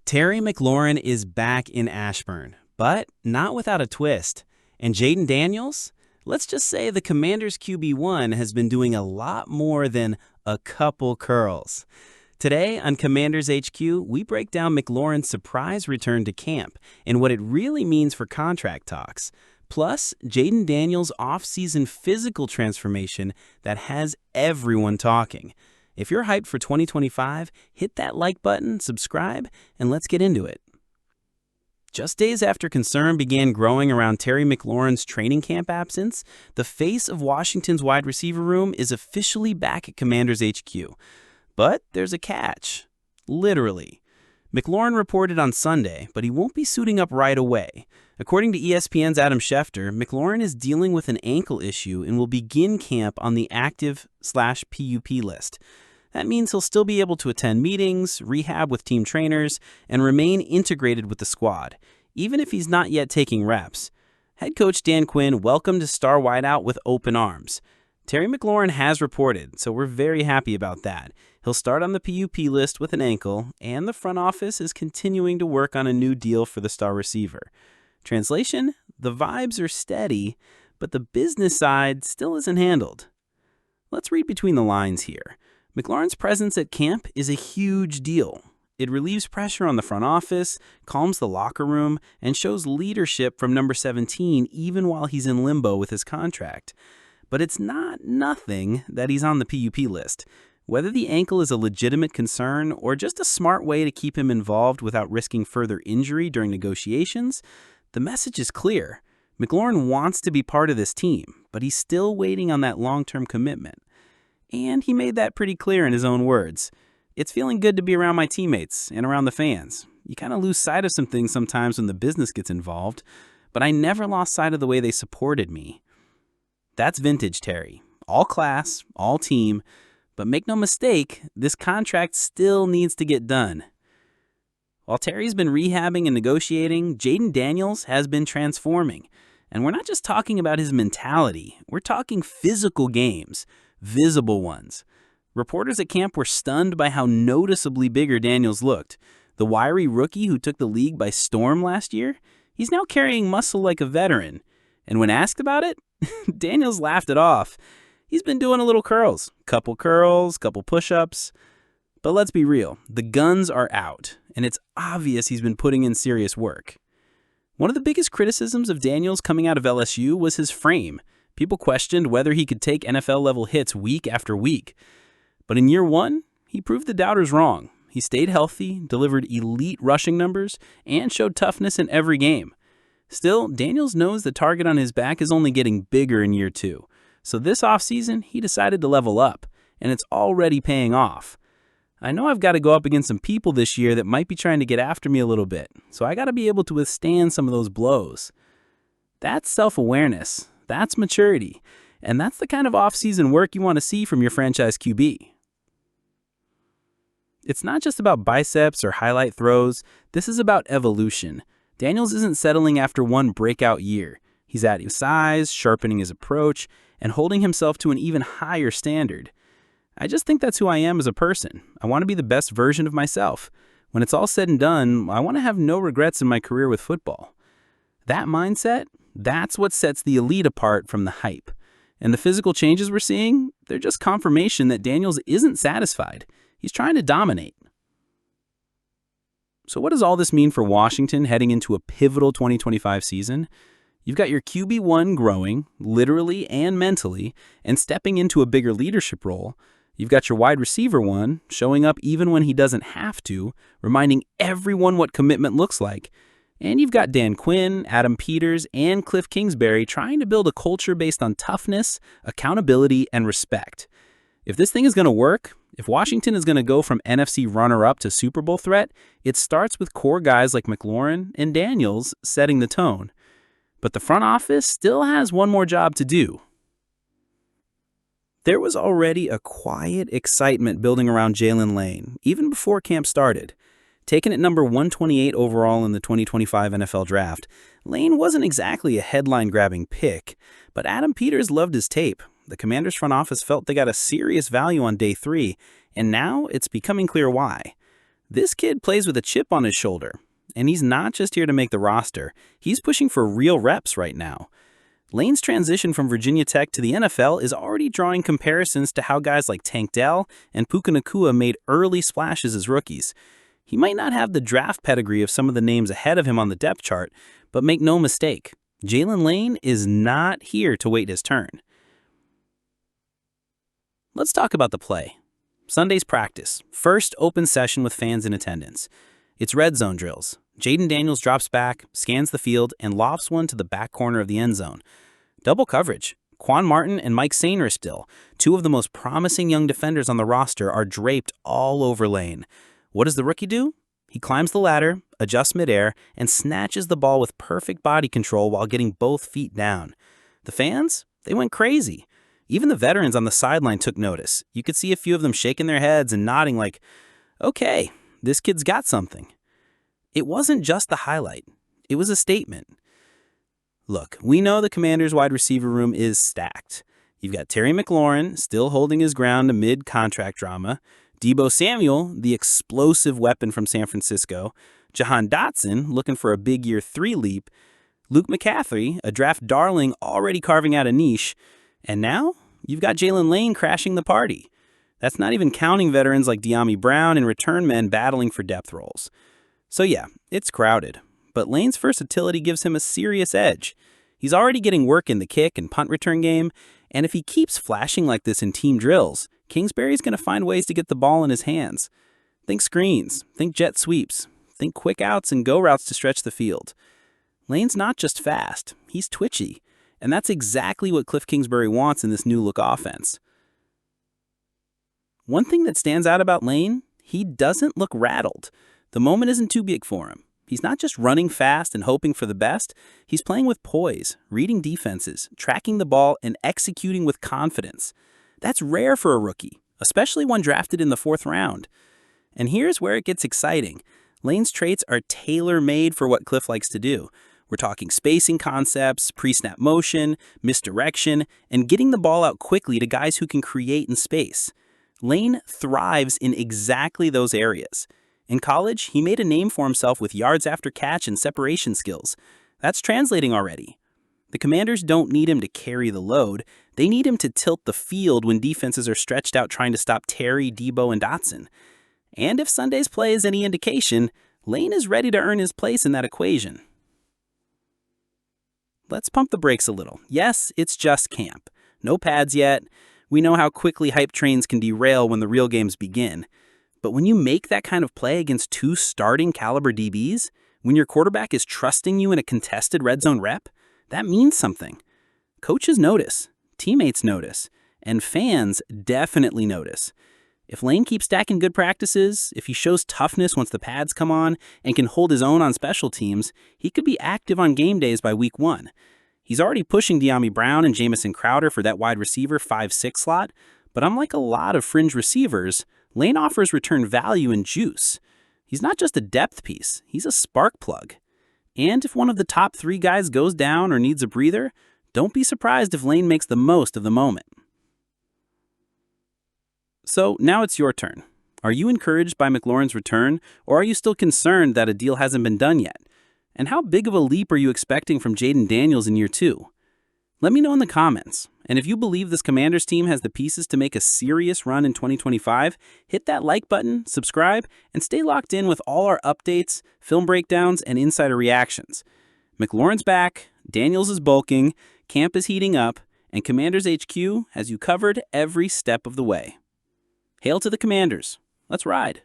Terry McLaurin is back in Ashburn, but not without a twist. And Jaden Daniels? Let's just say the Commanders QB1 has been doing a lot more than a couple curls. Today on Commanders HQ, we break down McLaurin's surprise return to camp and what it really means for contract talks. Plus, Jaden Daniels' off-season physical transformation that has everyone talking. If you're hyped for 2025, hit that like button, subscribe, and let's get into it. Just days after concern began growing around Terry McLaurin's training camp absence, the face of Washington's wide receiver room is officially back at Commanders HQ. But there's a catch. Literally. McLaurin reported on Sunday, but he won't be suiting up right away. According to ESPN's Adam Schefter, McLaurin is dealing with an ankle issue and will begin camp on the active/PUP list. That means he'll still be able to attend meetings, rehab with team trainers, and remain integrated with the squad, even if he's not yet taking reps. Head coach Dan Quinn welcomed his star wideout with open arms. Terry McLaurin has reported, so we're very happy about that. He'll start on the PUP list with an ankle, and the front office is continuing to work on a new deal for the star receiver. Translation, the vibes are steady, but the business side still isn't handled. Let's read between the lines here. McLaurin's presence at camp is a huge deal. It relieves pressure on the front office, calms the locker room, and shows leadership from number 17 even while he's in limbo with his contract. But it's not nothing that he's on the PUP list. Whether the ankle is a legitimate concern or just a smart way to keep him involved without risking further injury during negotiations, the message is clear. McLaurin wants to be part of this team, but he's still waiting on that long-term commitment. And he made that pretty clear in his own words. It's feeling good to be around my teammates and around the fans. You kind of lose sight of some things sometimes when the business gets involved, but I never lost sight of the way they supported me. That's vintage Terry. All class, all team, but make no mistake, this contract still needs to get done. While Terry's been rehabbing and negotiating, Jaden Daniels has been transforming. And we're not just talking about his mentality, we're talking physical games. Visible ones. Reporters at camp were stunned by how noticeably bigger Daniels looked. The wiry rookie who took the league by storm last year, he's now carrying muscle like a veteran. And when asked about it, Daniels laughed it off. He's been doing a little curls, couple push-ups. But let's be real, the guns are out, and it's obvious he's been putting in serious work. One of the biggest criticisms of Daniels coming out of LSU was his frame. People questioned whether he could take NFL-level hits week after week. But in year one, he proved the doubters wrong. He stayed healthy, delivered elite rushing numbers, and showed toughness in every game. Still, Daniels knows the target on his back is only getting bigger in year two. So this offseason, he decided to level up, and it's already paying off. I know I've got to go up against some people this year that might be trying to get after me a little bit, so I got to be able to withstand some of those blows. That's self-awareness. That's maturity, and that's the kind of off-season work you want to see from your franchise QB. It's not just about biceps or highlight throws. This is about evolution. Daniels isn't settling after one breakout year. He's adding size, sharpening his approach, and holding himself to an even higher standard. I just think that's who I am as a person. I want to be the best version of myself. When it's all said and done, I want to have no regrets in my career with football. That mindset, that's what sets the elite apart from the hype. And the physical changes we're seeing, they're just confirmation that Daniels isn't satisfied. He's trying to dominate. So what does all this mean for Washington heading into a pivotal 2025 season? You've got your QB1 growing, literally and mentally, and stepping into a bigger leadership role. You've got your wide receiver one, showing up even when he doesn't have to, reminding everyone what commitment looks like. And you've got Dan Quinn, Adam Peters, and Cliff Kingsbury trying to build a culture based on toughness, accountability, and respect. If this thing is going to work, if Washington is going to go from NFC runner-up to Super Bowl threat, it starts with core guys like McLaurin and Daniels setting the tone. But the front office still has one more job to do. There was already a quiet excitement building around Jaylen Lane, even before camp started. Taken at number 128 overall in the 2025 NFL Draft, Lane wasn't exactly a headline-grabbing pick, but Adam Peters loved his tape. The Commanders' front office felt they got a serious value on day 3, and now it's becoming clear why. This kid plays with a chip on his shoulder, and he's not just here to make the roster. He's pushing for real reps right now. Lane's transition from Virginia Tech to the NFL is already drawing comparisons to how guys like Tank Dell and Puka Nacua made early splashes as rookies. He might not have the draft pedigree of some of the names ahead of him on the depth chart, but make no mistake, Jaylen Lane is not here to wait his turn. Let's talk about the play. Sunday's practice, first open session with fans in attendance. It's red zone drills. Jaden Daniels drops back, scans the field, and lofts one to the back corner of the end zone. Double coverage. Quan Martin and Mike Sainristil, two of the most promising young defenders on the roster, are draped all over Lane. What does the rookie do? He climbs the ladder, adjusts midair, and snatches the ball with perfect body control while getting both feet down. The fans? They went crazy. Even the veterans on the sideline took notice. You could see a few of them shaking their heads and nodding like, okay, this kid's got something. It wasn't just the highlight. It was a statement. Look, we know the Commanders' wide receiver room is stacked. You've got Terry McLaurin still holding his ground amid contract drama, Deebo Samuel, the explosive weapon from San Francisco, Jahan Dotson looking for a big year 3 leap, Luke McCaffrey, a draft darling already carving out a niche, and now you've got Jaylen Lane crashing the party. That's not even counting veterans like De'Ami Brown and return men battling for depth roles. So yeah, it's crowded, but Lane's versatility gives him a serious edge. He's already getting work in the kick and punt return game, and if he keeps flashing like this in team drills, Kingsbury's going to find ways to get the ball in his hands. Think screens, think jet sweeps, think quick outs and go routes to stretch the field. Lane's not just fast, he's twitchy. And that's exactly what Cliff Kingsbury wants in this new-look offense. One thing that stands out about Lane, he doesn't look rattled. The moment isn't too big for him. He's not just running fast and hoping for the best. He's playing with poise, reading defenses, tracking the ball, and executing with confidence. That's rare for a rookie, especially one drafted in the 4th round. And here's where it gets exciting. Lane's traits are tailor-made for what Cliff likes to do. We're talking spacing concepts, pre-snap motion, misdirection, and getting the ball out quickly to guys who can create in space. Lane thrives in exactly those areas. In college, he made a name for himself with yards after catch and separation skills. That's translating already. The Commanders don't need him to carry the load. They need him to tilt the field when defenses are stretched out trying to stop Terry, Deebo, and Dotson. And if Sunday's play is any indication, Lane is ready to earn his place in that equation. Let's pump the brakes a little. Yes, it's just camp. No pads yet. We know how quickly hype trains can derail when the real games begin. But when you make that kind of play against 2 starting caliber DBs, when your quarterback is trusting you in a contested red zone rep, that means something. Coaches notice, teammates notice, and fans definitely notice. If Lane keeps stacking good practices, if he shows toughness once the pads come on, and can hold his own on special teams, he could be active on game days by week 1. He's already pushing De'Ami Brown and Jamison Crowder for that wide receiver 5-6 slot, but unlike a lot of fringe receivers, Lane offers return value and juice. He's not just a depth piece, he's a spark plug. And if one of the top 3 guys goes down or needs a breather, don't be surprised if Lane makes the most of the moment. So now it's your turn. Are you encouraged by McLaurin's return, or are you still concerned that a deal hasn't been done yet? And how big of a leap are you expecting from Jaden Daniels in year 2? Let me know in the comments. And if you believe this Commanders team has the pieces to make a serious run in 2025, hit that like button, subscribe, and stay locked in with all our updates, film breakdowns, and insider reactions. McLaurin's back, Daniels is bulking, camp is heating up, and Commanders HQ has you covered every step of the way. Hail to the Commanders. Let's ride.